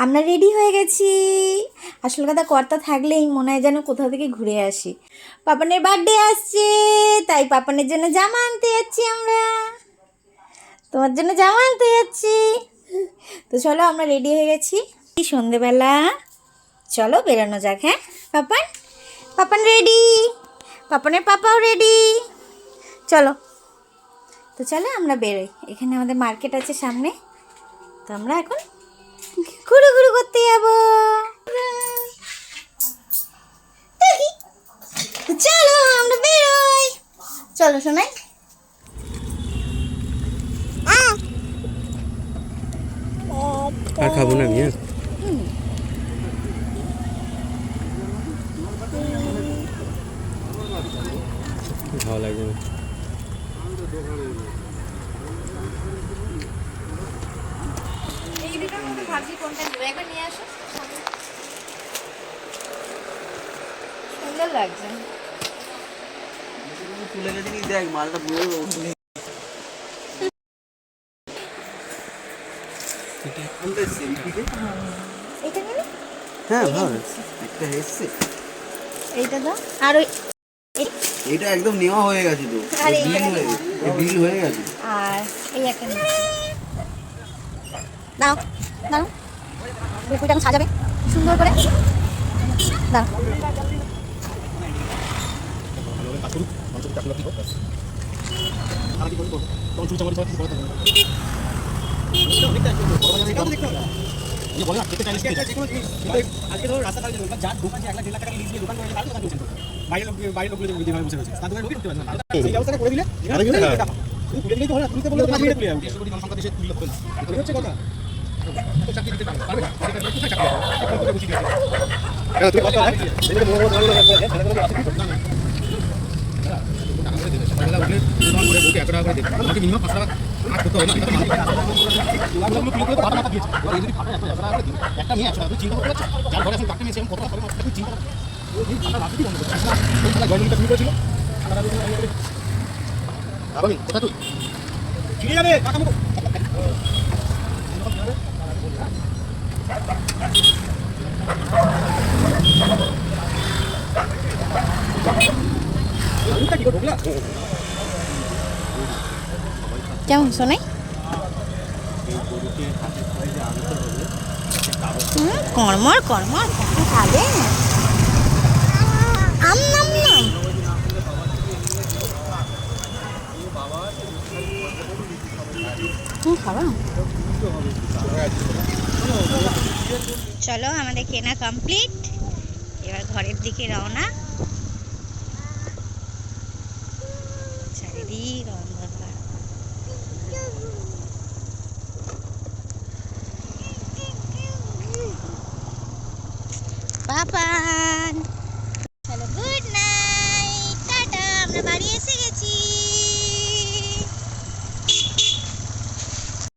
আমরা রেডি হয়ে গেছি। আসল কথা কর্তা থাকলেই মনে হয় যেন কোথাও থেকে ঘুরে আসি। পাপানের বার্থডে আসছে, তাই পাপানের জন্য জামা আনতে যাচ্ছি আমরা। তোমার জন্য জামা আনতে যাচ্ছি। তো চলো আমরা রেডি হয়ে গেছি। সন্ধেবেলা চলো বেরোনো যাক। হ্যাঁ পাপান, পাপান রেডি, পাপানের পাপাও রেডি। চলো, তো চলো আমরা বেরোই। এখানে আমাদের মার্কেট আছে সামনে, তো আমরা এখন ঘুরু ঘুরু করতে যাবো। চলো আমরা বেরোই। চলো শোনাই। আর খাবো না আমি। ভালো লাগবে না। ভাবছি কোনটা নেবো, একবার নিয়ে আসো। সুন্দর লাগছে। তুলে গেছে কি দেখ মালটা পুরো এটা নেবে? হ্যাঁ ভালো একটা এসছে। এইটা দাও। আর ওই এটা একদম নেওয়া হয়ে গেছে তো, আর বিল এইটা হয়ে গেছে, বিল হয়ে গেছে। আর এই একটা নিচ্ছি। দাও দাও, বেকুলটা এখন সাজাবে সুন্দর করে। দাও। কেমন শোনাই? কর্মর কর্মর খাবে। আম নাম নাম খাবা। চলো আমাদের কেনা কমপ্লিট, এবার ঘরের দিকে রওনা। চারিদিক অন্ধকার। পাপান চলো, গুড নাইট, টাটা, আমরা বাড়ি এসে